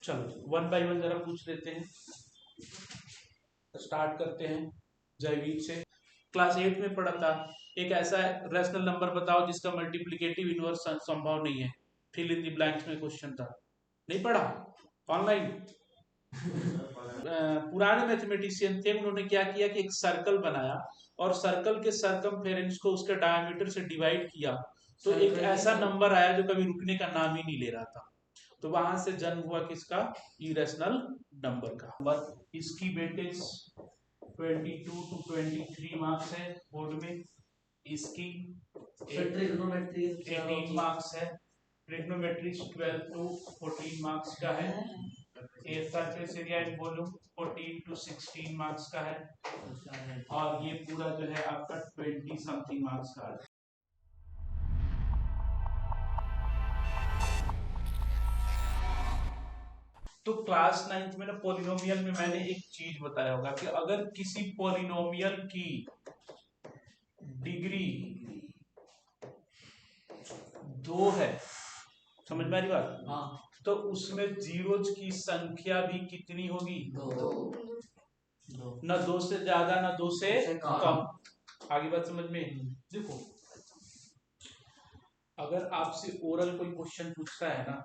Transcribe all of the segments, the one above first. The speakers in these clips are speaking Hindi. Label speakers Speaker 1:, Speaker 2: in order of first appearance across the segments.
Speaker 1: चलो वन बाय वन जरा पूछ लेते हैं। स्टार्ट करते हैं जयवीर से। क्लास 8 में पढ़ा था, एक ऐसा रैशनल नंबर बताओ जिसका मल्टीप्लिकेटिव इनवर्स संभव नहीं है। फिल इन द ब्लैंक्स में क्वेश्चन था, नहीं पढ़ा? ऑनलाइन पुराने मैथमेटिशियन थे, उन्होंने क्या किया कि एक सर्कल बनाया और सर्कल के सरकमफेरेंस को उसके डायमीटर से डिवाइड किया, तो एक ऐसा नंबर आया जो कभी रुकने का नाम ही नहीं ले रहा था। तो वहां से जन्म हुआ किसका? इरेशनल नंबर का। इसकी वेटेज 22 to 23 मार्क्स है बोर्ड में। इसकी 18 मार्क्स है। ट्रिग्नोमेट्री 12 to 14 मार्क्स का है। Surface area in volume 14 to 16 marks का है। और ये पूरा जो है आपका 20 समथिंग मार्क्स का है। तो क्लास 9th में ना पॉलिनोमियल में मैंने एक चीज बताया होगा कि अगर किसी पॉलिनोमियल की डिग्री 2 है, समझ में आ रही बात? हाँ। तो उसमें जीरोज की संख्या भी कितनी होगी? 2। ना 2 से ज्यादा ना 2 से कम। आगे बात समझ में? देखो, अगर आपसे ओरल कोई क्वेश्चन पूछता है ना,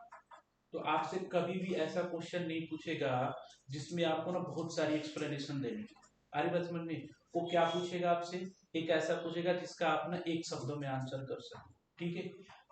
Speaker 1: तो आपसे कभी भी ऐसा क्वेश्चन नहीं पूछेगा जिसमें आपको ना बहुत सारी एक्सप्लेनेशन देनी। आ रही बात समझ में? वो क्या पूछेगा आपसे? एक ऐसा पूछेगा जिसका आप ना एक शब्दों में आंसर कर सको। ठीक है,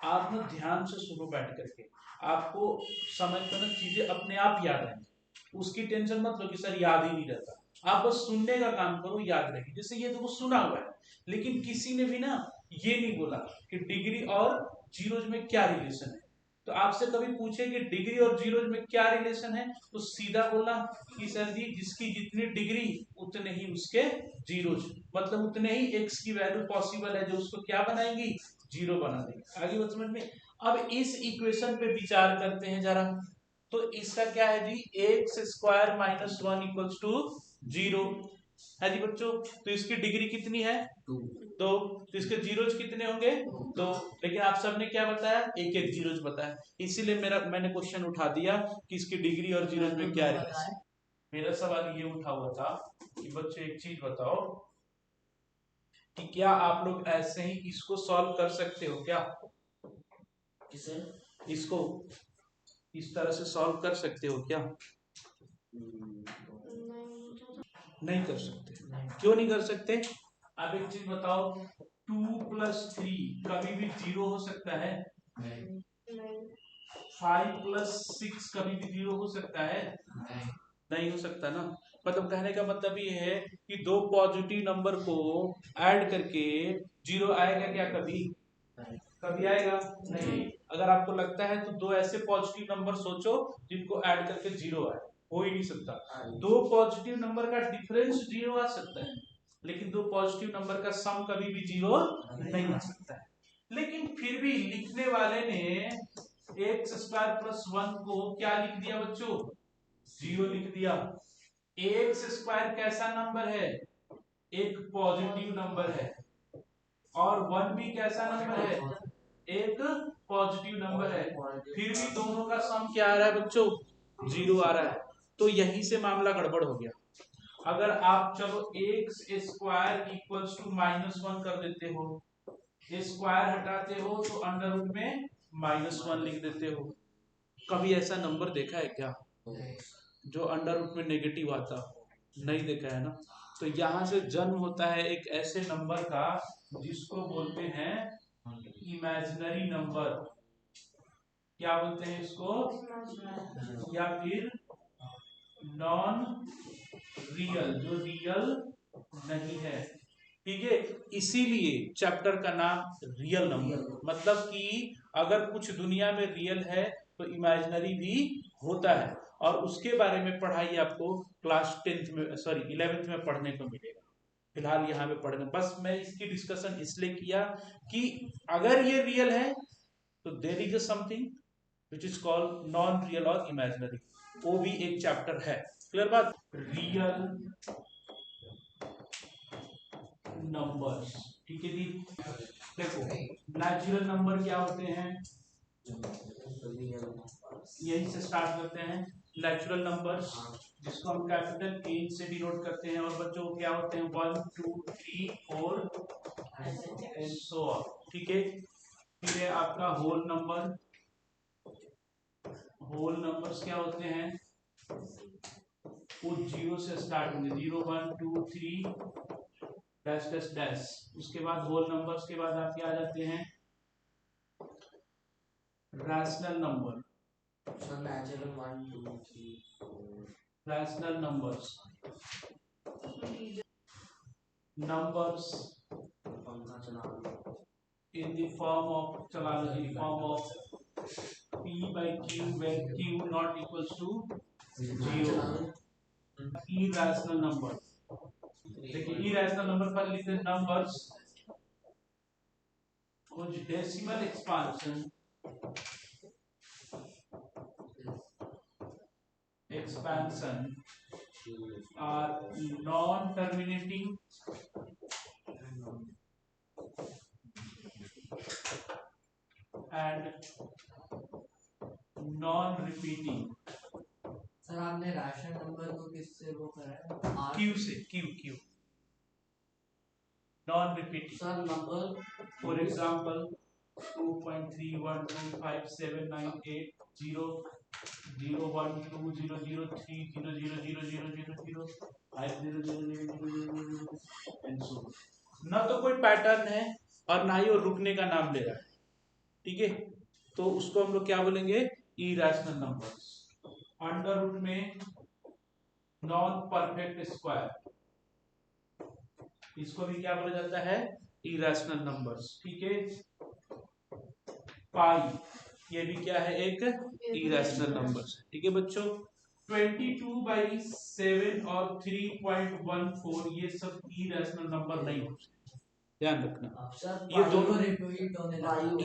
Speaker 1: आप ना ध्यान से सुनो बैठ करके, आपको समझ में ना चीजें अपने आप याद आएंगी। उसकी टेंशन मत लो कि सर याद ही नहीं रहता, आप बस सुनने का काम करो, याद रहेगी। जैसे ये तो सुना हुआ है, लेकिन किसी ने भी ना ये नहीं बोला कि डिग्री और जीरोज में क्या रिलेशन है। तो आपसे कभी पूछे कि डिग्री और जीरोज में क्या रिलेशन है, तो सीधा बोलना कि सर जी जिसकी जितनी डिग्री उतने ही उसके जीरोज, मतलब उतने ही एक्स की वैल्यू पॉसिबल है जो उसको क्या बनाएंगी? जीरो बना देंगे। आगे बात समझ में? अब इस इक्वेशन पे विचार करते हैं जरा। तो इसका क्या है जी? X square minus 1 equals to 0 है जी बच्चों। तो इसकी डिग्री कितनी है? 2। तो इसके जीरोज कितने होंगे? 2। लेकिन आप सबने क्या बताया? एक एक जीरोज बताया, इसीलिए मैंने क्वेश्चन उठा दिया कि इसकी डिग्री और जीरोज में क्या रिलेशन। मेरा सवाल ये उठा हुआ था कि बच्चे एक चीज बताओ कि क्या आप लोग ऐसे ही इसको सॉल्व कर सकते हो क्या? किसे? इसको इस तरह से सॉल्व कर सकते हो क्या? नहीं कर सकते। क्यों नहीं कर सकते? अब एक चीज बताओ, 2 + 3 कभी भी 0 हो सकता है? नहीं। 5 + 6 कभी भी 0 हो सकता है? नहीं हो सकता ना। मतलब कहने का मतलब ये है कि दो पॉजिटिव नंबर को ऐड करके 0 आएगा क्या कभी? कभी आएगा नहीं। अगर आपको लगता है तो दो ऐसे पॉजिटिव नंबर सोचो जिनको ऐड करके 0 आए, हो ही नहीं सकता। दो पॉजिटिव नंबर का डिफरेंस 0 आ सकता है, लेकिन दो पॉजिटिव नंबर का सम कभी भी 0 नहीं आ सकता है। लेकिन फिर भी लिखने वाले ने x² + 1 को क्या लिख दिया बच्चों? 0 लिख दिया। x² कैसा नंबर है? एक पॉजिटिव नंबर है। और 1 भी कैसा नंबर है? एक पॉजिटिव नंबर है। फिर भी दोनों का सम क्या आ रहा है बच्चों? 0 आ रहा है। तो यहीं से मामला गड़बड़ हो गया। अगर आप चलो x² = -1 कर देते हो, स्क्वायर हटाते हो तो अंडर रूट में -1 लिख देते हो। कभी ऐसा नंबर देखा है क्या जो अंडर रूट में नेगेटिव आता? नहीं देखा है ना। तो यहां से जन्म होता है एक ऐसे नंबर का जिसको बोलते हैं इमेजिनरी नंबर। क्या बोलते हैं इसको? या फिर नॉन रियल, जो रियल नहीं है। ठीक है, इसीलिए चैप्टर का नाम रियल नंबर। मतलब कि अगर कुछ दुनिया में रियल है तो इमेजिनरी भी होता है, और उसके बारे में पढ़ाई आपको क्लास 10th में, सॉरी 11th में पढ़ने को मिलेगा। फिलहाल यहाँ पे पढ़ने, बस मैं इसकी डिस्कशन इसलिए किया कि अगर ये रियल है तो there is something which is called non real और इमेजिनरी, वो भी एक चैप्टर है। क्लियर बात? रियल नंबर्स, ठीक है जी। देखो नेचुरल नंबर क्या होते हैं, यही से स्टार्ट करते हैं। नेचुरल नंबर्स जिसको हम कैपिटल एच से डिनोट करते हैं, और बच्चों क्या होते हैं 1 2 3 4 एंड सो ऑन, ठीक है। फिर है आपका होल नंबर। होल नंबर्स क्या होते हैं, वो जीरो से स्टार्ट होंगे, 0 1 2 3 डैश डैश डैश। उसके बाद होल नंबर्स के बाद आपके आ जाते हैं rational number.
Speaker 2: Natural 1 2 3 4
Speaker 1: rational numbers, numbers in the form of p by q where q not equals to 0, irrational number। देखिए irrational नंबर पर लिखते हैं नंबर्स कुछ decimal expansion are non-terminating and non-repeating।
Speaker 2: Sir आपने राशन नंबर को किससे वो करा है?
Speaker 1: क्यू से, Q non-repeating।
Speaker 2: Sir number
Speaker 1: for example 2.31257980 0 1 2 0 0 3 0 0 0 0 0 0 5 0 0 0 0 and so. ना तो कोई पैटर्न है और ना ही वो रुकने का नाम ले रहा है, ठीक है। तो उसको हम लोग क्या बोलेंगे, इरेशनल नंबर्स। अंडर रूट में नॉन परफेक्ट स्क्वायर, इसको भी क्या बोला जाता है, इरेशनल नंबर्स, ठीक है। पाई ये भी क्या है, एक इरेशनल नंबर्स, ठीक है बच्चों। 22/7 और 3.14 ये सब इरेशनल नंबर नहीं हो सकते, ध्यान रखना।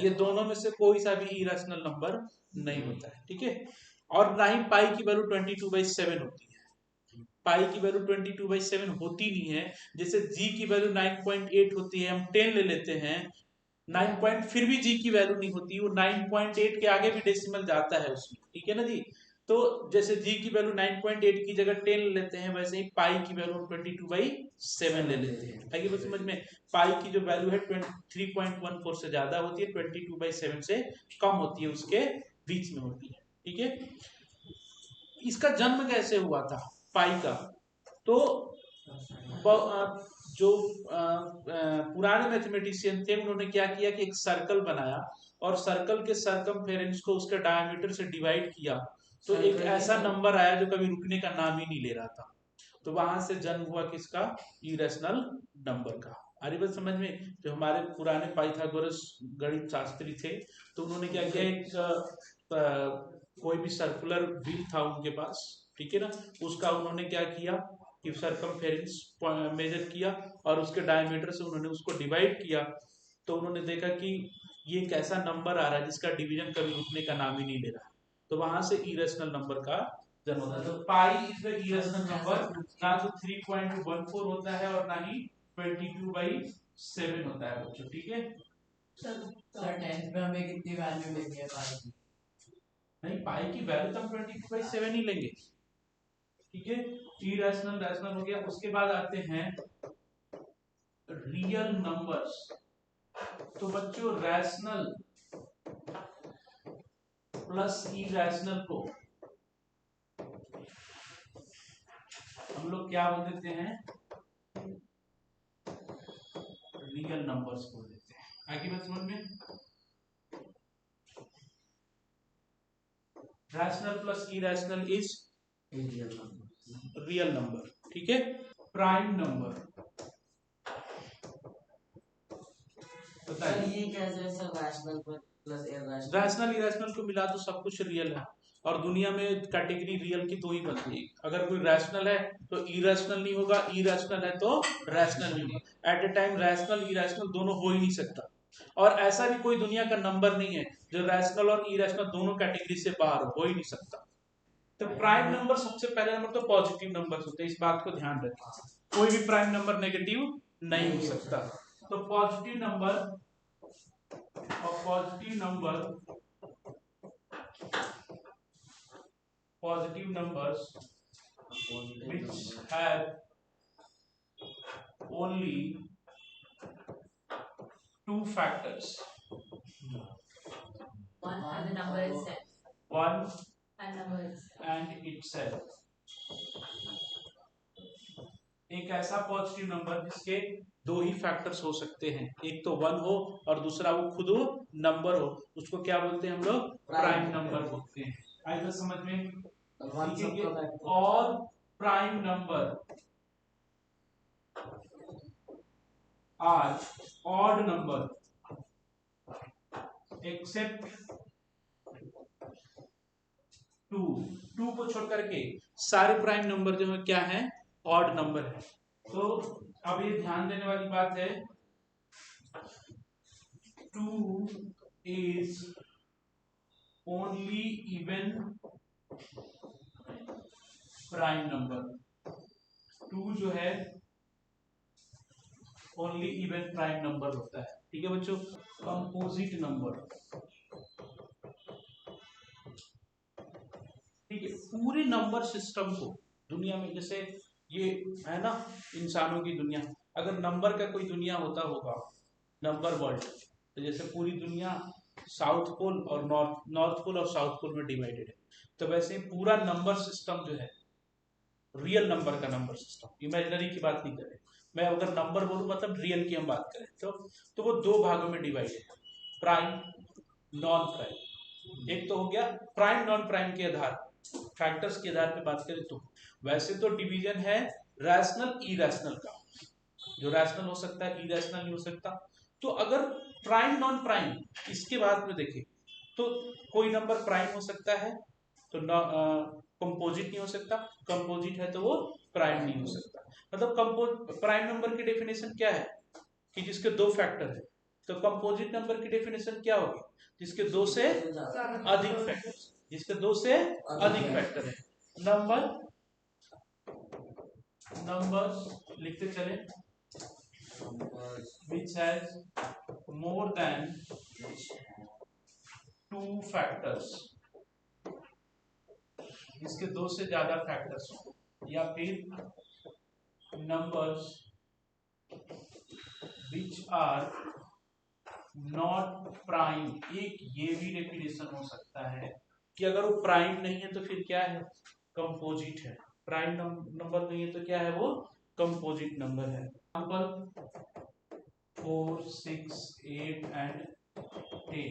Speaker 1: ये दोनों में से कोई सा भी इरेशनल नंबर नहीं होता है, ठीक है। और ना ही पाई की वैल्यू 22/7 होती है। पाई की वैल्यू 22/7 होती नहीं है। जैसे जी की वैल्यू 9.8 होती है, हम 10 ले लेते हैं 9 पॉइंट, फिर भी जी की वैल्यू नहीं होती, वो 9.8 के आगे भी डेसिमल जाता है उसमें, ठीक है ना जी। तो जैसे जी की वैल्यू 9.8 की जगह 10 ले लेते हैं, वैसे ही पाई की वैल्यू 22/7 ले लेते हैं, ताकि बस समझ में। पाई की जो वैल्यू है 3.14 से ज्यादा होती है, 22/7 से कम होती है, उसके बीच में होती है, ठीक है। इसका जन्म कैसे हुआ था पाई का, तो जो पुराने मैथमेटिशियन थे उन्होंने क्या किया कि एक सर्कल बनाया और सर्कल के सरकमफेरेंस को उसके डायमीटर से डिवाइड किया, तो एक ऐसा नंबर आया जो कभी रुकने का नाम ही नहीं ले रहा था। तो वहां से जन्म हुआ किसका, इरेशनल नंबर का। अरे बस समझ में, जो हमारे पुराने पाइथागोरस गणित शास्त्री थे, तो उन्होंने क्या किया, एक कोई भी सर्कुलर व्हील था उनके पास, ठीक है ना, उसका उन्होंने क्या किया कि सरकमफेरेंस मेजर किया और उसके डायमीटर से उन्होंने उसको डिवाइड किया। तो उन्होंने देखा कि ये एक ऐसा नंबर आ रहा है जिसका डिवीजन कभी रुकने का नाम ही नहीं ले रहा, तो वहां से इरेशनल नंबर का जन्म होता है। तो pi is the irrational number, ना तो 3.14 होता है और ना ही 22/7 होता है बच्चों, ठीक है।
Speaker 2: सर 10th में हमें कितनी वैल्यू लेनी है पाई की?
Speaker 1: नहीं, पाई की वैल्यू तो हम 22/7 ही लेंगे, ठीक है। इरेशनल रैशनल हो गया। उसके बाद आते हैं रियल नंबर्स। तो बच्चों रैशनल प्लस इरेशनल को हम लोग क्या बोल देते हैं, रियल नंबर्स बोल देते हैं। आगे बात समझ में, rational plus irrational is real number, ठीक है। प्राइम नंबर
Speaker 2: बताइए, ये कैसे sir rational plus irrational?
Speaker 1: Rational irrational को मिला तो सब कुछ रियल है, और दुनिया में कैटेगरी रियल की दो ही बनती है, अगर कोई रैशनल है तो इरेशनल नहीं होगा, इरेशनल है तो रैशनल नहीं होगा। At a time rational irrational दोनों हो ही नहीं सकता, और ऐसा भी कोई दुनिया का नंबर नहीं है जो रैशनल और इरेशनल दोनों कैटेगरी से बाहर हो ही नहीं सकता। तो प्राइम नंबर, सबसे पहले नंबर तो पॉजिटिव नंबर होते हैं, इस बात को ध्यान रखें, कोई भी प्राइम नंबर नेगेटिव नहीं हो सकता। तो पॉजिटिव नंबर, और positive number positive numbers which have only two factors,
Speaker 3: one and the number itself.
Speaker 1: one
Speaker 3: And number itself.
Speaker 1: and itself. एक ऐसा पॉजिटिव नंबर जिसके दो ही फैक्टर्स हो सकते हैं, एक तो 1 हो और दूसरा वो खुद हो नंबर हो, उसको क्या बोलते हैं हम लोग? प्राइम नंबर बोलते हैं। आएगा समझ में? और prime number are odd number except 2 को छोड़ करके सारे प्राइम नंबर जो है क्या है? ऑड नंबर है। तो अब ये ध्यान देने वाली बात है, 2 is only even prime number. 2 जो है ओनली इवन प्राइम नंबर होता है। ठीक है बच्चों? कंपोजिट नंबर, ठीक है, पूरे नंबर सिस्टम को दुनिया में, जैसे ये है ना इंसानों की दुनिया, अगर नंबर का कोई दुनिया होता होगा, नंबर वर्ल्ड, तो जैसे पूरी दुनिया साउथ पोल और नॉर्थ पोल और साउथ पोल में डिवाइडेड है, तो वैसे पूरा नंबर सिस्टम जो है, रियल नंबर का नंबर सिस्टम, इमेजिनरी की बात नहीं करें, मैं अगर नंबर बोलूं मतलब रियल की हम बात करें, तो वो दो भागों में डिवाइडेड है, प्राइम नॉन प्राइम। एक तो हो गया प्राइम नॉन प्राइम के आधार फैक्टर्स के आधार पे बात करें तो वैसे तो डिवीजन है रैशनल इरेशनल का, जो रैशनल हो सकता है इरेशनल नहीं हो सकता। तो अगर प्राइम नॉन प्राइम इसके बाद में देखें तो कोई नंबर प्राइम हो सकता है तो कंपोजिट नहीं हो सकता, कंपोजिट है तो वो प्राइम नहीं हो सकता। मतलब प्राइम नंबर की डेफिनेशन क्या है कि जिसके दो फैक्टर है, तो कंपोजिट नंबर की डेफिनेशन क्या होगी? जिसके दो से अधिक फैक्टर, जिसके दो से अधिक फैक्टर है। नंबर्स लिखते चले, which has more than 2 factors, जिसके दो से ज्यादा फैक्टर्स हो, या फिर numbers which are not prime। एक ये भी डेफिनेशन हो सकता है कि अगर वो प्राइम नहीं है तो फिर क्या है? कंपोजिट है। प्राइम नंबर नहीं है तो क्या है? वो कंपोजिट नंबर है। Example 4, 6, 8 and 10।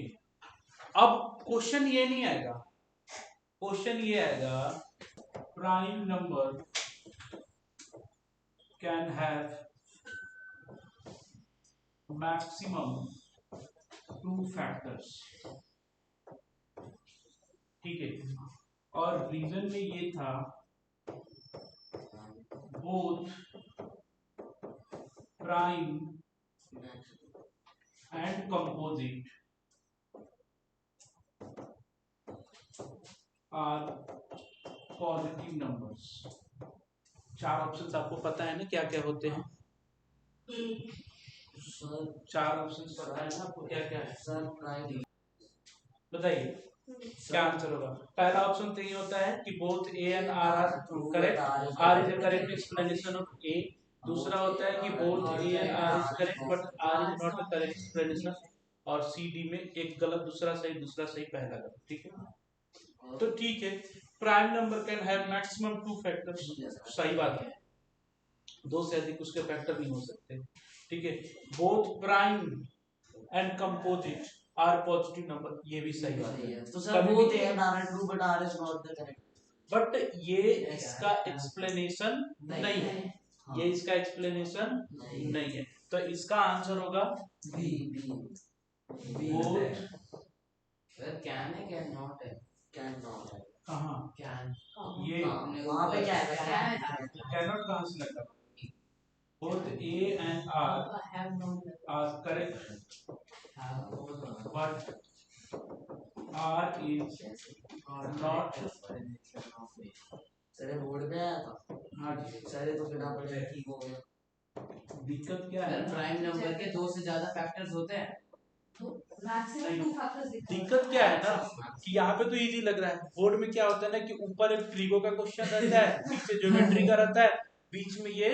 Speaker 1: अब क्वेश्चन ये नहीं आएगा, क्वेश्चन ये आएगा prime number can have maximum 2 factors. ठीक है, और रीजन में ये था both prime and composite are positive numbers. 4 options आपको पता है ना क्या क्या होते हैं? 4 ऑप्शंस पता है ना आपको क्या क्या है?
Speaker 2: सर प्राइम
Speaker 1: बताइए क्या आंसर होगा? पहला ऑप्शन तो ये होता है कि both A and R are correct, R is the correct explanation of A. दूसरा होता है कि both A and R is correct but R is not the correct explanation. और सी डी में एक गलत, दूसरा सही, दूसरा सही, पहला गलत। ठीक है, तो ठीक है, prime number can have maximum 2 factors, सही बात है, दो से अधिक उसके फैक्टर नहीं हो सकते। ठीक है, both prime and composite are positive number, ये भी सही बात है।
Speaker 2: तो sir both A and R true but R is not the correct,
Speaker 1: but ये इसका एक्सप्लेनेशन नहीं है, ये इसका एक्सप्लेनेशन नहीं है, तो इसका आंसर होगा
Speaker 2: बी।
Speaker 1: बोथ।
Speaker 2: सर कैन है, कैन नॉट है, कैन नॉट है,
Speaker 1: कहाँ
Speaker 2: कैन
Speaker 1: ये
Speaker 2: वहां पे क्या है?
Speaker 1: कैनॉट कहाँ से लगा? Both A and R correct but R is not.
Speaker 2: Sir board पे आया था।
Speaker 1: हाँ जी
Speaker 2: सर तो बिना पढ़े ठीक हो गया।
Speaker 1: दिक्कत क्या है?
Speaker 2: प्राइम नंबर के दो से ज्यादा फैक्टर्स होते हैं,
Speaker 3: मैक्सिमम 2 फैक्टर्स दिखा रहा
Speaker 1: दिक्कत क्या है ना कि यहाँ पे तो इजी लग रहा है, बोर्ड में क्या होता है ना कि ऊपर एक ट्रिगो का क्वेश्चन रहता है, नीचे ज्योमेट्री का रहता है, बीच में ये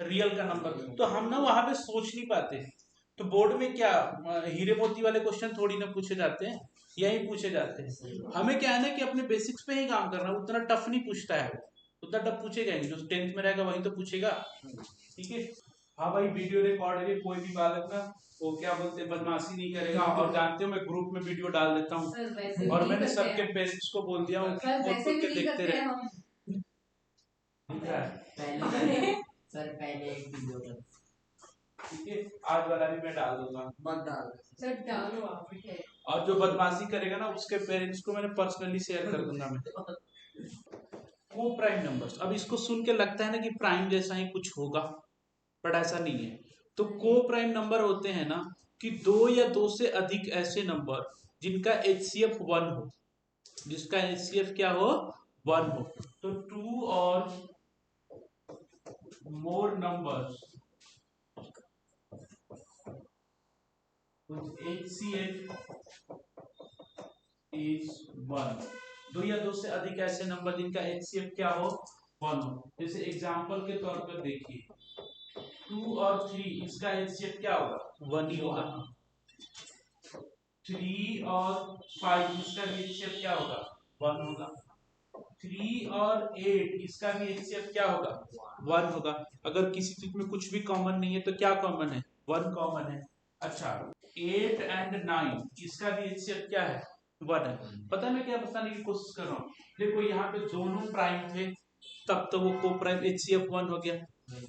Speaker 1: रियल का नंबर, तो हम ना वहां पे सोच नहीं पाते। तो बोर्ड में क्या हीरे मोती वाले क्वेश्चन थोड़ी ना पूछे जाते हैं, यही पूछे जाते हैं। हमें क्या है ना कि अपने बेसिक्स पे ही काम करना, उतना टफ नहीं पूछता है वो, उतना टफ पूछेगा ही नहीं, जो 10th में रहेगा वही तो पूछेगा। ठीक है। हाँ भाई, वीडियो रिकॉर्ड है, कोई भी बालक ना वो क्या बोलते हैं बदमाशी नहीं करेगा, और जानते हो मैं ग्रुप में वीडियो डाल देता हूँ,
Speaker 3: सर वैसे भी
Speaker 1: और
Speaker 3: नहीं
Speaker 1: मैंने
Speaker 3: करते
Speaker 1: सबके
Speaker 3: हैं।
Speaker 1: पेरेंट्स को बोल दिया हूँ कि
Speaker 3: सर
Speaker 1: खोल
Speaker 3: वैसे
Speaker 1: खोल
Speaker 3: भी
Speaker 1: के
Speaker 3: नहीं
Speaker 1: देखते
Speaker 3: करते
Speaker 1: रहे।
Speaker 3: हैं हम।
Speaker 1: ठीक है,
Speaker 2: पहले सर पहले एक वीडियो कर
Speaker 1: ठीक है, आज वाला भी मैं डाल दूंगा।
Speaker 2: मत डाल
Speaker 3: सर डालो आप, ठीक है।
Speaker 1: और जो बदमाशी करेगा ना उसके पेरेंट्स को मैंने पर्सनली शेयर कर दूंगा मैं। को प्राइम नंबर्स, अब इसको सुन के लगता है ना कि प्राइम जैसा ही कुछ होगा, बट ऐसा नहीं है। तो को प्राइम नंबर होते हैं ना कि दो या दो से अधिक ऐसे नंबर जिनका HCF 1 हो, जिसका HCF क्या हो, 1 हो। तो 2 और मोर नंबर्स HCF is 1, दो या दो से अधिक ऐसे नंबर जिनका HCF क्या हो, 1 हो। जैसे एग्जांपल के तौर पर देखिए 2 और 3, इसका HCF क्या होगा, 1 ही होगा। 3 और 5, इसका भी HCF क्या होगा, 1 होगा। 3 और 8, इसका भी HCF क्या होगा, 1 होगा। अगर किसी चीज में कुछ भी कॉमन नहीं है तो क्या कॉमन है, 1 कॉमन है। अच्छा, 8 एंड 9, इसका भी HCF क्या है, 1 है। पता है मैं क्या बताने की कोशिश कर रहा हूँ, देखो यहाँ पे दोनों प्राइम थे तब तो वो को प्राइम HCF 1 हो गया,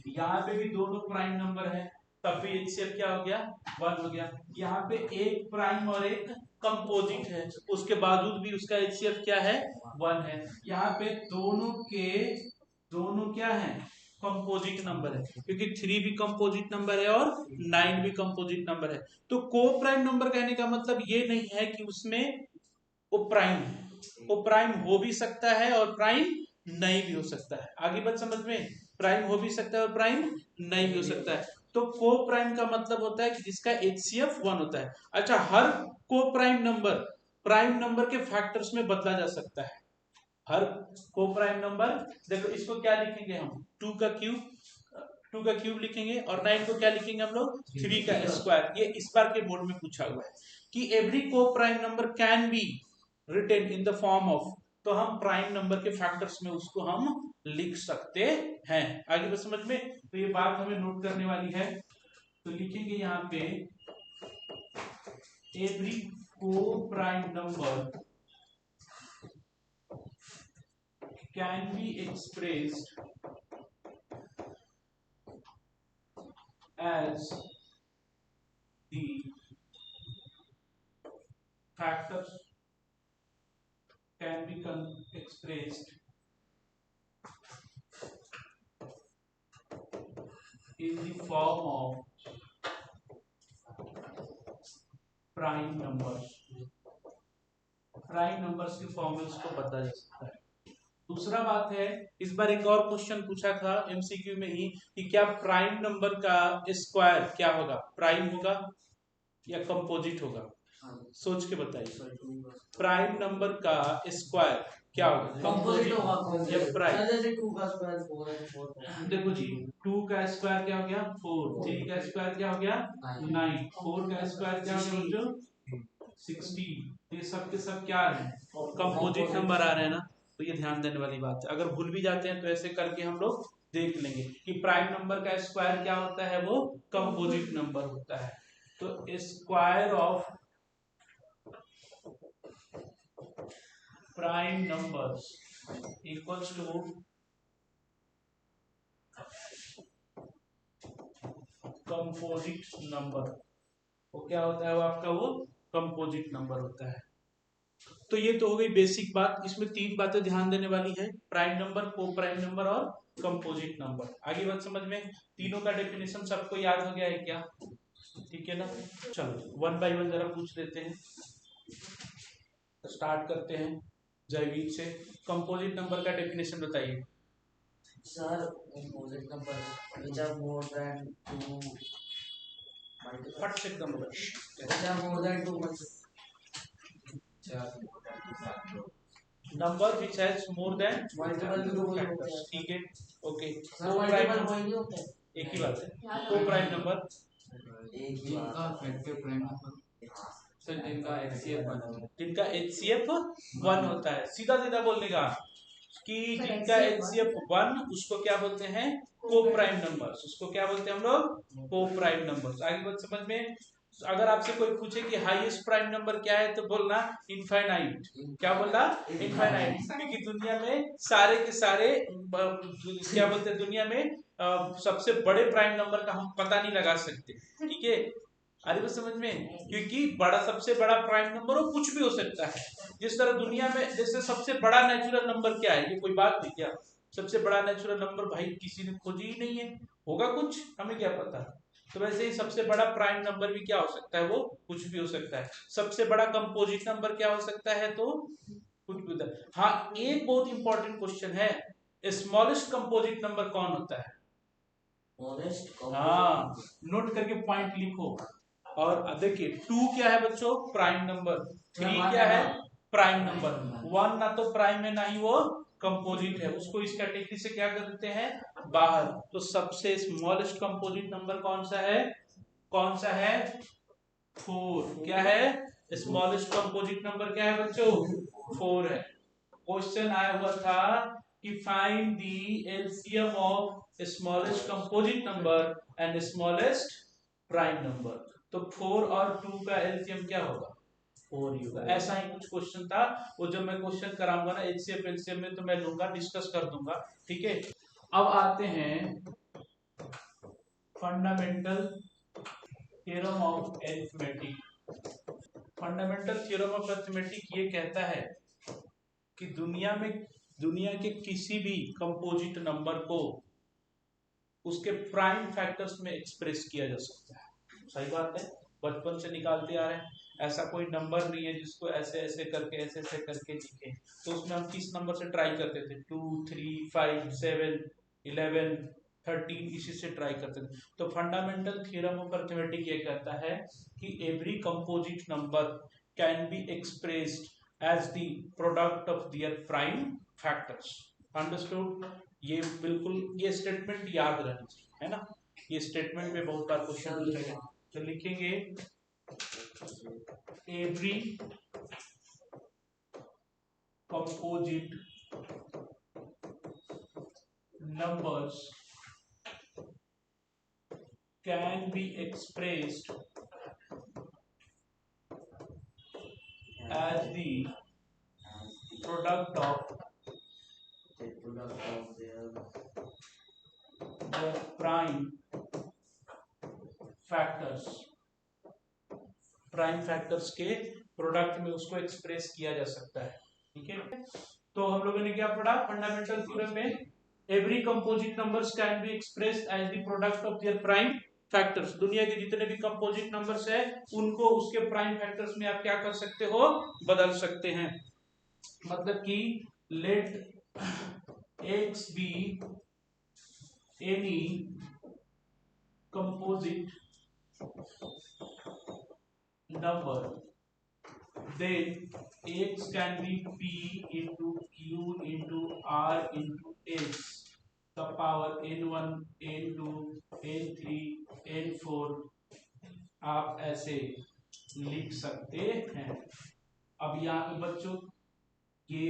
Speaker 1: यहाँ पे भी दोनों प्राइम नंबर है तब भी HCF क्या हो गया, 1 हो गया। यहाँ पे एक प्राइम और एक कंपोजिट है, उसके बावजूद भी उसका HCF क्या है, 1 है। यहाँ पे दोनों क्या है, कंपोजिट नंबर है, क्योंकि 3 भी कंपोजिट नंबर है और 9 भी कंपोजिट नंबर है। तो को प्राइम नंबर कहने का मतलब ये नहीं है कि उसमें वो प्राइम है, वो प्राइम हो भी सकता है और प्राइम नहीं भी हो सकता है। आगे बात समझ में, प्राइम हो भी सकता है और प्राइम नहीं भी हो सकता है। तो को प्राइम का मतलब होता है कि जिसका HCF 1 होता है। अच्छा, हर को प्राइम नंबर के फैक्टर्स में बदला जा सकता है। हर को प्राइम नंबर, देखो इसको क्या लिखेंगे हम, 2 का क्यूब लिखेंगे, और 9 को क्या लिखेंगे हम लोग, 3 का स्क्वायर। ये इस बार के बोर्ड में पूछा हुआ है कि एवरी को prime number can be written in the form of, तो हम प्राइम नंबर के फैक्टर्स में उसको हम लिख सकते हैं। आगे बस समझ में, तो ये बात हमें नोट करने वाली है। तो लिखेंगे यहाँ पे एवरी को prime number can be expressed as the factors can be expressed in the form of prime numbers। Prime numbers के फॉर्म में इसको बदला जा सकता है। दूसरा बात है, इस बार एक और क्वेश्चन पूछा था MCQ में ही कि क्या प्राइम नंबर का स्क्वायर क्या होगा, प्राइम होगा या कंपोजिट होगा, सोच के बताइए। प्राइम नंबर का स्क्वायर क्या होगा,
Speaker 2: कंपोजिट होगा
Speaker 1: या प्राइम।
Speaker 2: जैसे 2 का स्क्वायर 4 है तो 4 है।
Speaker 1: देखो जी, 2 का स्क्वायर क्या हो गया 4, 3 का स्क्वायर क्या हो गया 9, 4 का स्क्वायर क्या हो गया 16। ये सब के सब क्या है, कंपोजिट नंबर आ रहे हैं ना। तो ये ध्यान देने वाली बात है, अगर भूल भी जाते हैं तो ऐसे करके हम लोग देख लेंगे कि प्राइम नंबर का स्क्वायर क्या होता है, वो कंपोजिट नंबर होता है। तो square of prime numbers equals to composite number. वो क्या होता है, वो आपका वो कंपोजिट नंबर होता है। तो ये तो हो गई बेसिक बात, इसमें 3 बातें ध्यान देने वाली है, प्राइम नंबर, को प्राइम नंबर और कंपोजिट नंबर। आगे बात समझ में, तीनों का डेफिनेशन सबको याद हो गया है क्या, ठीक है ना। चलो 1 बाय 1 जरा पूछ लेते हैं, स्टार्ट करते हैं जयवीर से। कंपोजिट नंबर का डेफिनेशन बताइए।
Speaker 2: Sir composite number which are more than 2
Speaker 1: फट से एकदम
Speaker 2: क्या more than 2
Speaker 1: number which has more than
Speaker 2: multiple भी तो वही होते हैं।
Speaker 1: ठीक है ओके
Speaker 2: सर मल्टीपल वही नहीं होते
Speaker 1: एक ही बात है को प्राइम नंबर
Speaker 2: एक ही बात।
Speaker 4: फैक्टर प्राइम सर जिनका HCF 1 होता है
Speaker 1: जिनका HCF 1 होता है सीधा सीधा बोलने का कि जिनका HCF 1 उसको क्या बोलते हैं को प्राइम नंबर्स उसको क्या बोलते हैं हम लोग को प्राइम नंबर्स आगे बात समझ में अगर आपसे कोई पूछे कि हाईएस्ट प्राइम नंबर क्या है तो बोलना इनफाइनाइट क्या बोलना इनफाइनाइट क्योंकि दुनिया में सारे के सारे क्या बोलते हैं दुनिया में सबसे बड़े प्राइम नंबर का हम पता नहीं लगा सकते ठीक है अरे बस समझ में क्योंकि बड़ा सबसे बड़ा प्राइम नंबर हो कुछ भी हो सकता है जिस तरह दुनिया में जैसे सबसे बड़ा नेचुरल नंबर क्या है ये कोई बात नहीं क्या सबसे बड़ा नेचुरल नंबर भाई किसी ने खोजी ही नहीं है होगा कुछ हमें क्या पता तो वैसे ही सबसे बड़ा प्राइम नंबर भी क्या हो सकता है वो कुछ भी हो सकता है सबसे बड़ा कंपोजिट नंबर क्या हो सकता है तो कुछ भी होता है हाँ एक बहुत इंपॉर्टेंट क्वेश्चन है स्मॉलेस्ट कंपोजिट नंबर कौन होता है हाँ नोट करके पॉइंट लिखो और देखिए 2 क्या है बच्चों प्राइम नंबर 3 क्या है प्राइम नंबर 1 ना तो प्राइम है ना ही वो कंपोजिट है उसको इस कैटेगरी से क्या कर देते हैं बाहर तो सबसे स्मॉलेस्ट कंपोजिट नंबर कौन सा है 4 क्या है स्मॉलेस्ट कंपोजिट नंबर क्या है बच्चों 4 है क्वेश्चन आया हुआ था कि find the LCM of smallest composite number and smallest prime number तो 4 और 2 का एलसीएम क्या होगा 4 ही होगा ऐसा ही कुछ क्वेश्चन था वो जब मैं क्वेश्चन कराऊंगा ना एचसीएफ एलसीएम में तो मैं लूंगा डिस्कस कर दूंगा ठीक है अब आते हैं fundamental theorem of arithmetic fundamental theorem of arithmetic ये कहता है कि दुनिया के किसी भी कंपोजिट नंबर को उसके प्राइम फैक्टर्स में एक्सप्रेस किया जा सकता है सही बात है बचपन से निकालते आ रहे हैं ऐसा कोई नंबर नहीं है जिसको ऐसे ऐसे करके लिखे तो उसमें हम किस नंबर से ट्राई करते थे 2 3 5 7 11 13 इसी से ट्राई करते थे तो फंडामेंटल थ्योरम ऑफ अरिथमेटिक ये कहता है कि every composite number can be expressed as the product of their prime factors understood ये बिल्कुल ये स्टेटमेंट याद रहना चाहिए है ना ये स्टेटमेंट में बहुत बार क्वेश्चन पूछेगा तो लिखेंगे every composite numbers can be expressed as the product of the prime factors prime factors के प्रोडक्ट में उसको एक्सप्रेस किया जा सकता है ठीक है तो हम लोगों ने क्या पढ़ा फंडामेंटल थ्योरम में every composite numbers can be expressed as the product of their prime factors दुनिया के जितने भी कंपोजिट नंबर्स है उनको उसके प्राइम फैक्टर्स में आप क्या कर सकते हो बदल सकते हैं मतलब कि let x be any composite number then x can be p into q into r into s the power n1 n2 n3 n4 आप ऐसे लिख सकते हैं अब यहाँ पे बच्चों ये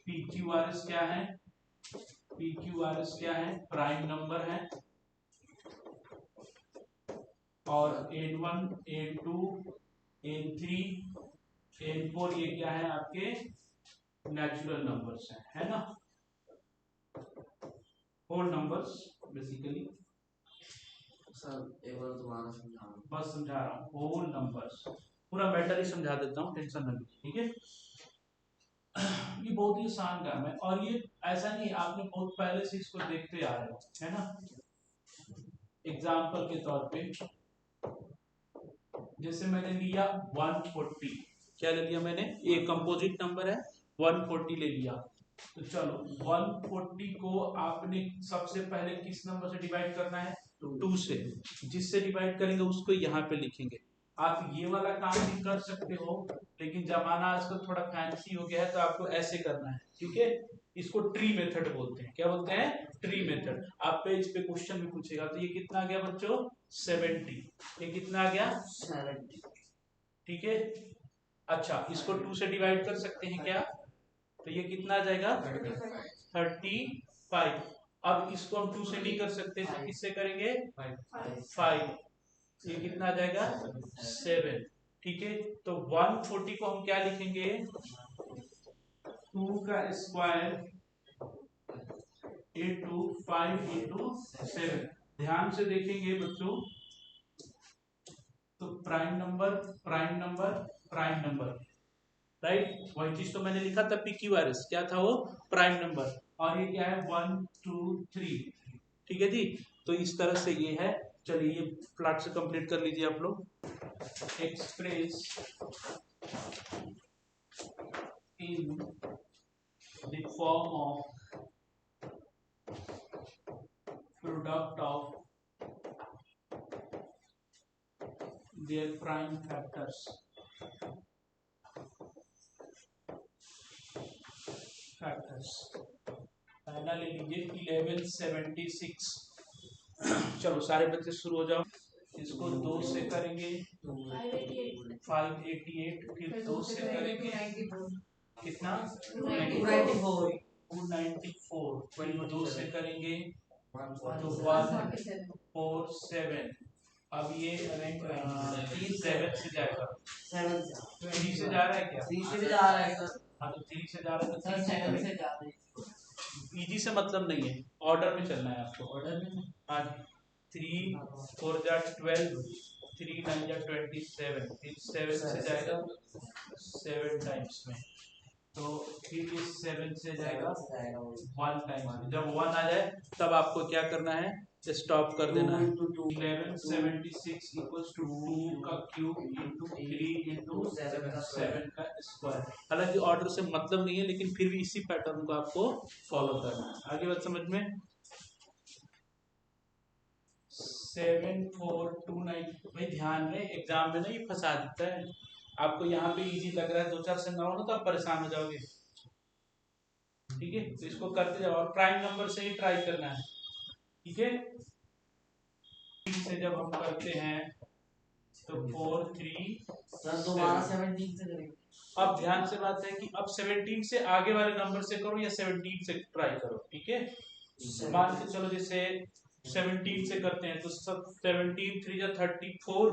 Speaker 1: PQRS क्या है PQRS क्या है प्राइम नंबर है और n1 n2 n3 n4 ये क्या है आपके नेचुरल नंबर्स हैं है ना होल नंबर्स बेसिकली
Speaker 2: सर एक बार दोबारा समझाओ
Speaker 1: बस समझा रहा हूँ होल नंबर्स पूरा मैटर ही समझा देता हूँ टेंशन न लीजिए ठीक है ये बहुत ही आसान काम है और ये ऐसा नहीं आपने बहुत पहले से इसको देखते आ रहे हो है ना एग्जाम्पल के तौर पे जैसे मैंने लिया 140 क्या ले लिया मैंने ये कंपोजिट नंबर है 140 ले लिया तो चलो 140 को आपने सबसे पहले किस नंबर से डिवाइड करना है 2 से, जिससे डिवाइड करेंगे उसको यहाँ पे लिखेंगे। आप ये वाला काम भी कर सकते हो, लेकिन जमाना आजकल थोड़ा फैंसी हो गया है तो आपको ऐसे करना है, ठीक है। इसको ट्री मेथड बोलते हैं। क्या बोलते हैं? Tree method. आप पेज पे क्वेश्चन भी पूछेगा तो ये कितना आ गया बच्चों? 70। ये कितना आ गया?
Speaker 2: 70।
Speaker 1: ठीक है। अच्छा, इसको 2 से डिवाइड कर सकते हैं क्या? तो ये कितना आ जाएगा? 35। अब इसको हम 2 से नहीं कर सकते तो किससे करेंगे? 5। ये कितना आ जाएगा? 7। ठीक है। तो 140 को हम क्या लिखेंगे? 2 का स्क्वायर इंटू 5 इंटू 7। ध्यान से देखेंगे बच्चों, तो prime number prime number prime number, right. वही चीज तो मैंने लिखा था PQRS, क्या था वो? Prime number. और ये क्या है? 1 2 3। ठीक है जी। तो इस तरह से ये है। चलिए ये फ्लैट से कंप्लीट कर लीजिए आप लोग। Express in the form of product of their prime factors। पहला ले लीजिए 1176। चलो सारे बच्चे शुरू हो जाओ। इसको 2 से करेंगे 588, फिर 2 से करेंगे कितना?
Speaker 2: 294।
Speaker 1: 294, फिर 2 से करेंगे तो 147। अब ये 7 से जाएगा।
Speaker 2: 7 से
Speaker 1: 3 से जा रहा है क्या?
Speaker 2: 3 से भी जा रहा है सर।
Speaker 1: हाँ तो 3 से जा रहा है तो
Speaker 2: सर 7 से जा रहा है।
Speaker 1: इजी से मतलब नहीं है, ऑर्डर में चलना है आपको।
Speaker 2: ऑर्डर में
Speaker 1: हाँ, 3 4 जा 12, 3 9 जा 27, फिर 7 से जाएगा 7 टाइम्स में, तो फिर ये 7 से जाएगा 1 टाइम। जब 1 आ जाए तब आपको क्या करना है? स्टॉप कर देना है। 1176 इक्वल्स टू 2 का क्यूब इंटू 3 इंटू 7 का स्क्वायर। हालांकि ऑर्डर से मतलब नहीं है, लेकिन फिर भी इसी पैटर्न को आपको फॉलो करना है। आगे बात समझ में? 7429। भाई ध्यान रहे, एग्जाम में ना ये फंसा देता है आपको। यहाँ पे इजी लग रहा है, 2 4 से ना हो ना तो आप परेशान हो जाओगे। ठीक है, तो इसको करते जाओ और प्राइम नंबर से ही ट्राई करना है। ठीक है। से जब हम करते हैं तो 4 3
Speaker 2: सर दोबारा 17 से करेंगे।
Speaker 1: अब ध्यान से बात है कि अब 17 से आगे वाले नंबर से करो या 17 से ट्राई करो। ठीक है। मान के चलो जैसे 17 से करते हैं तो 17 3 जा 34,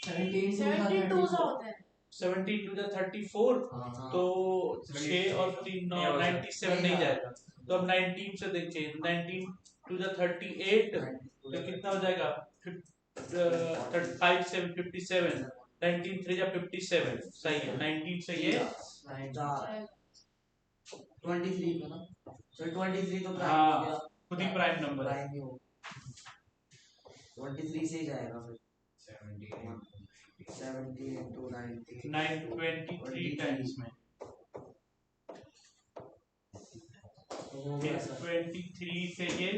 Speaker 2: 17 2 होता है।
Speaker 1: 17 2 जा 34, तो 6 और 3 9 97 नहीं जाएगा। तो अब 19 से देखिए, 19 2 जा 38, तो कितना हो जाएगा? 5 7 57, 19 3 जा 57। सही है। 19 से ये
Speaker 2: 23 का ना सर, 23 तो प्राइम
Speaker 1: हाँ,
Speaker 2: हो गया।
Speaker 1: खुद ही प्राइम नंबर है।
Speaker 2: 23 से ही जाएगा फिर। 70 into 90
Speaker 1: 923 टाइम्स में, फिर 23 से ये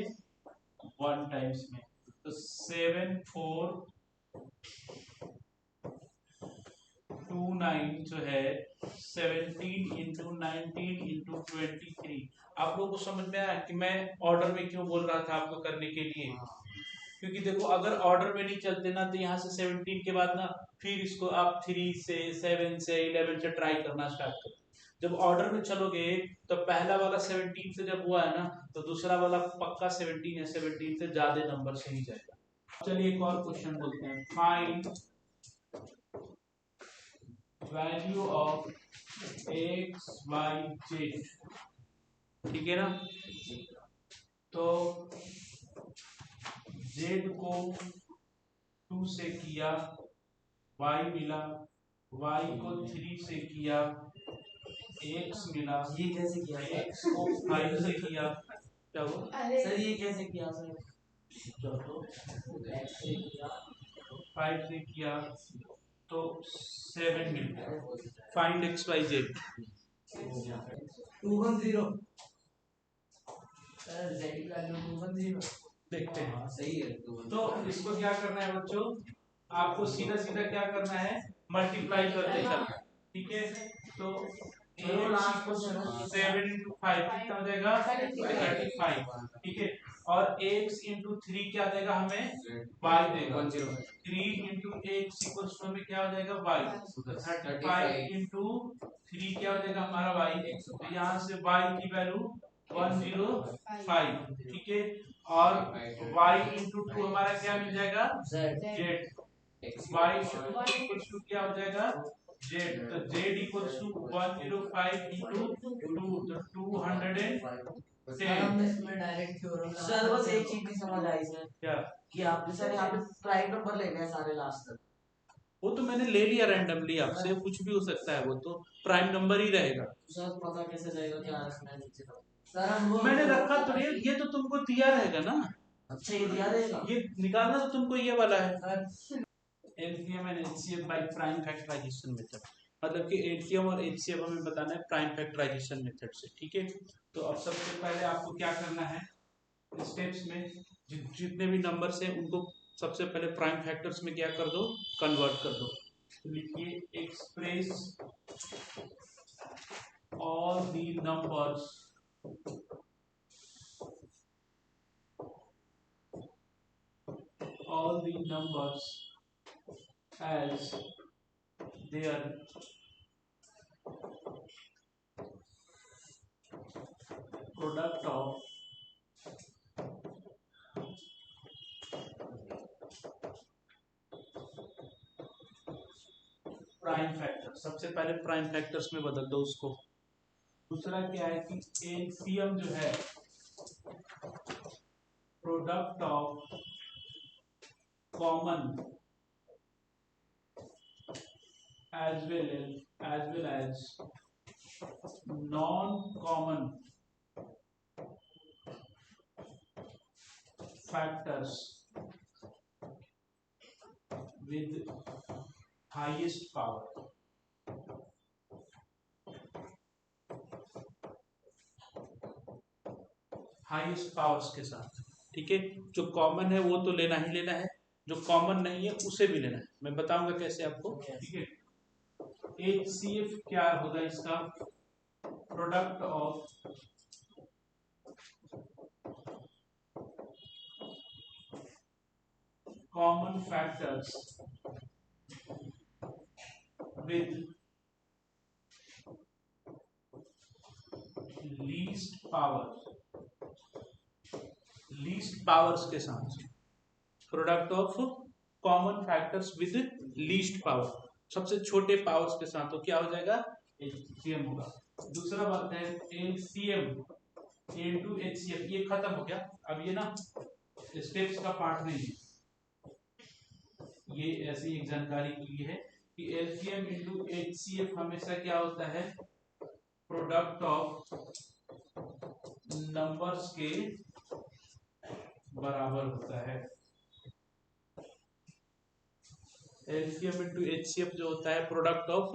Speaker 1: 1 टाइम्स में, तो 7 4 2 9 जो है 17 इंटू 19 इंटू 23। आप लोगों को समझ में आया कि मैं ऑर्डर में क्यों बोल रहा था आपको करने के लिए? क्योंकि देखो अगर ऑर्डर में नहीं चलते ना तो यहाँ से 17 के बाद ना फिर इसको आप 3 से 7 से 11 से ट्राई करना स्टार्ट करो। जब ऑर्डर में चलोगे तो पहला वाला 17 से जब हुआ है ना तो दूसरा वाला पक्का 17 या 17 से ज्यादा नंबर से ही जाएगा। चलिए एक और क्वेश्चन बोलते हैं। Find value of x y z। ठीक है ना। तो z को 2 से किया, y मिला, y को 3 से किया, x मिला,
Speaker 2: ये कैसे किया
Speaker 1: x को 5 से किया। क्या हुआ
Speaker 2: सर? ये कैसे किया सर?
Speaker 1: चलो
Speaker 2: x से किया,
Speaker 1: 5 से किया तो 7 मिल गया। Find x y z।
Speaker 2: 210 sir, z की वैल्यू 210
Speaker 1: देखते हैं।
Speaker 2: हाँ, सही है
Speaker 1: तो इसको क्या करना है बच्चों, आपको सीधा सीधा क्या करना है, मल्टीप्लाई करते चलना, ठीक है। तो 7 into 5 कितना हो जाएगा, 35, ठीक है। और x into 3 क्या देगा हमें, y देगा। 3 into x इक्वल्स टू हमें क्या हो जाएगा, y। तो 35 into 3 क्या हो जाएगा हमारा y। तो यहाँ से y की वैल्यू 105, ठीक है। और y into 2 हमारा क्या मिल जाएगा, z। y into 2 equals to क्या हो जाएगा, z। तो z इक्वल्स टू 105 into 2, तो 210।
Speaker 2: इसमें डायरेक्ट थ्योरम
Speaker 5: सर बस एक चीज नहीं समझ आई सर,
Speaker 1: क्या,
Speaker 5: कि आपने सर यहाँ पे प्राइम नंबर लेने हैं सारे लास्ट तक।
Speaker 1: वो तो मैंने ले लिया रैंडमली, आपसे कुछ भी हो सकता है, वो तो प्राइम नंबर ही रहेगा।
Speaker 5: सर पता कैसे चलेगा क्या इसमें नीचे का?
Speaker 2: सर हम वो
Speaker 1: मैंने रखा तो नहीं, ये तो तुमको दिया रहेगा ना,
Speaker 5: अच्छा ये दिया रहेगा।
Speaker 1: ये निकालना तो तुमको ये वाला है, LCM and HCF by prime factorization method. मतलब कि एलसीएम और एचसीएफ हमें बताना है प्राइम फैक्टराइजेशन मेथड से, ठीक है। तो अब सबसे पहले आपको क्या करना है, स्टेप्स में जितने भी नंबर्स हैं उनको सबसे पहले प्राइम फैक्टर्स में क्या कर दो, कन्वर्ट कर दो। तो लिखिए express all the numbers as their product of prime factor. सबसे पहले प्राइम फैक्टर्स में बदल दो उसको। दूसरा क्या है कि एलसीएम जो है product of common as well as non-common factors with highest power। Highest powers के साथ, ठीक है। जो कॉमन है वो तो लेना ही लेना है, जो कॉमन नहीं है उसे भी लेना है, मैं बताऊंगा कैसे आपको, ठीक है। HCF क्या होगा इसका, product of common factors with least powers के साथ, product of common factors with least power, सबसे छोटे पावर्स के साथ, तो क्या हो जाएगा, एचसीएम होगा। दूसरा बात है एलसीएम इनटू एचसीएफ, ये खत्म हो गया। अब ये ना स्टेप्स का पार्ट नहीं है, ये ऐसी एक जानकारी के लिए है कि एलसीएम इनटू एचसीएफ हमेशा क्या होता है, प्रोडक्ट ऑफ नंबर्स के बराबर होता है। एलसीएम इनटू एचसीएफ जो होता है प्रोडक्ट ऑफ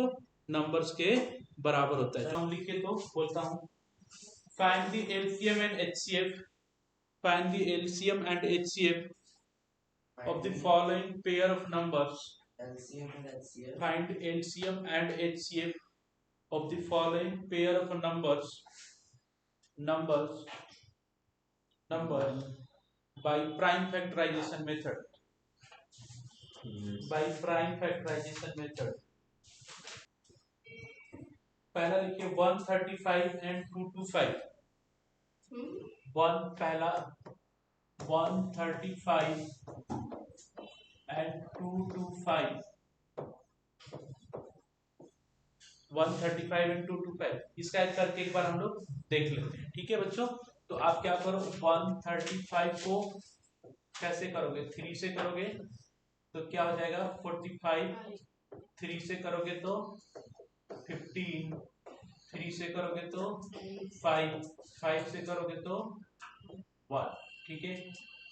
Speaker 1: नंबर्स के बराबर होता है। हम लिखे तो बोलता हूं, find the LCM and HCF, find the LCM and HCF of the following pair of numbers,
Speaker 5: LCM and HCF,
Speaker 1: find LCM and HCF of the following pair of numbers by prime factorization method, by prime factorization method। पहला लिखिए 135 and 225, पहला 135 and 225, 135 and 225, इसका ऐड करके एक बार हम लोग देख लेते हैं, ठीक है बच्चों। तो आप क्या करो, 135 को कैसे करोगे, 3 से करोगे तो क्या हो जाएगा 45, 3 से करोगे तो 15, 3 से करोगे तो 5, 5 से करोगे तो 1, ठीक है।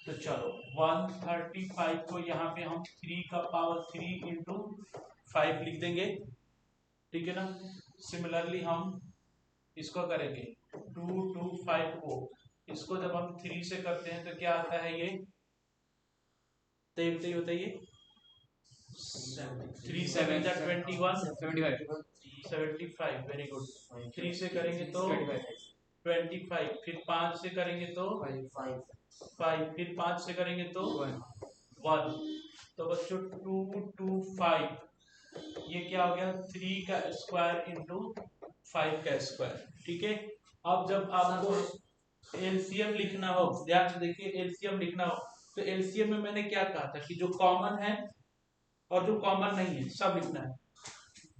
Speaker 1: तो चलो 135 को यहाँ पे हम 3 का पावर 3 इंटू 5 लिख देंगे, ठीक है ना। सिमिलरली हम इसको करेंगे 225 को इसको जब हम 3 से करते हैं तो क्या आता है ये, बताइए 3 7 जा 21 75, वेरी गुड। 3 से करेंगे तो 25, फिर 5 से करेंगे तो 5, फिर 5 से करेंगे तो 1। तो बच्चों 2 2 5, ये क्या हो गया 3 का स्क्वायर इंटू 5 का स्क्वायर। ठीक है, अब जब आपको एलसीएम लिखना हो, ध्यान से देखिए, एलसीएम लिखना हो तो एलसीएम में मैंने क्या कहा था कि जो कॉमन है और जो कॉमन नहीं है सब लिखना है।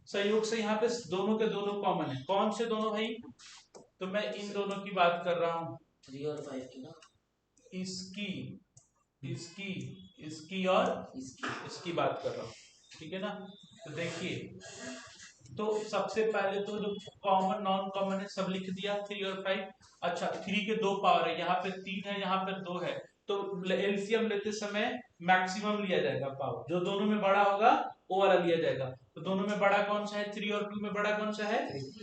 Speaker 1: संयोग से यहाँ पे दोनों के दोनों कॉमन है। कौन से दोनों भाई? तो मैं इन दोनों की बात कर रहा हूँ,
Speaker 5: 3 और 5 की ना,
Speaker 1: इसकी इसकी इसकी और इसकी बात कर रहा हूँ, ठीक है ना। तो देखिए, तो सबसे पहले तो जो कॉमन नॉन कॉमन है सब लिख दिया 3 और 5। अच्छा, 3 के 2 पावर है, यहाँ पे 3 है, यहाँ पे 2 है, तो एलसीएम लेते समय मैक्सिमम लिया जाएगा पावर, जो दोनों में बड़ा होगा वो वाला लिया जाएगा। तो दोनों में बड़ा कौन सा है? 3 और 2 में बड़ा कौन सा है?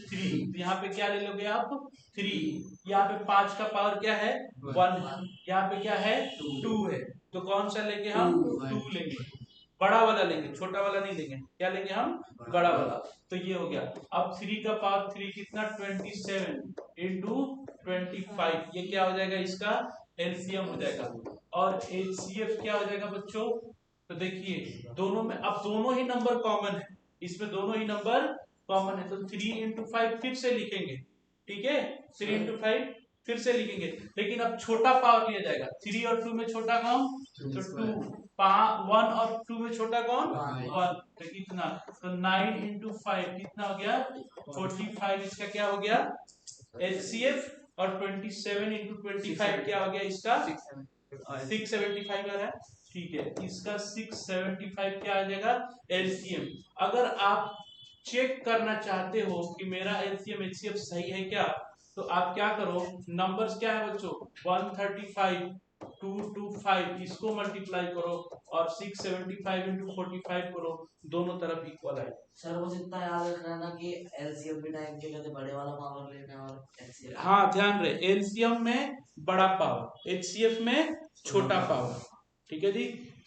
Speaker 1: 3। तो यहाँ पे क्या ले लोगे आप? 3। यहाँ पे 5 का पावर क्या है? 1। यहाँ पे क्या है? 2 है। तो कौन सा लेंगे हम? 2 लेंगे, बड़ा वाला लेंगे, छोटा वाला नहीं लेंगे। क्या लेंगे हम? बड़ा वाला। तो ये हो गया। अब 3 का पावर 3 कितना? 27 इंटू 25, ये क्या हो जाएगा? इसका एलसीएम हो जाएगा। और एचसीएफ क्या हो जाएगा बच्चों? तो देखिए, दोनों में अब दोनों ही नंबर कॉमन है, इसमें दोनों ही नंबर कॉमन है, तो 3 इंटू 5 फिर से लिखेंगे, ठीक है, 3 इंटू 5 फिर से लिखेंगे, लेकिन अब छोटा पावर लिया जाएगा। 3 और 2 में छोटा कौन? तो 2। 1 और 2 में छोटा कौन? 1। तो कितना? तो 9 इंटू 5 कितना हो गया? 45। इसका क्या हो गया? एचसीएफ। और 27 इंटू 25 क्या हो गया? इसका 675 आ रहा है, ठीक है। इसका 675 क्या आ जाएगा? एलसीएम। अगर आप चेक करना चाहते हो कि मेरा एलसीएम एचसीएफ सही है क्या, तो आप क्या करो, नंबर्स क्या है बच्चों? 135 225, इसको मल्टीप्लाई करो और 675 इंटू 45 करो, दोनों तरफ इक्वल है।
Speaker 5: सर बस इतना याद रखना ना कि एलसीएम के टाइम के कहते बड़े वाला पावर लेना और एचसीएफ।
Speaker 1: हाँ, ध्यान रहे, एलसीएम में बड़ा पावर, एचसीएफ में छोटा पावर, ठीक है जी।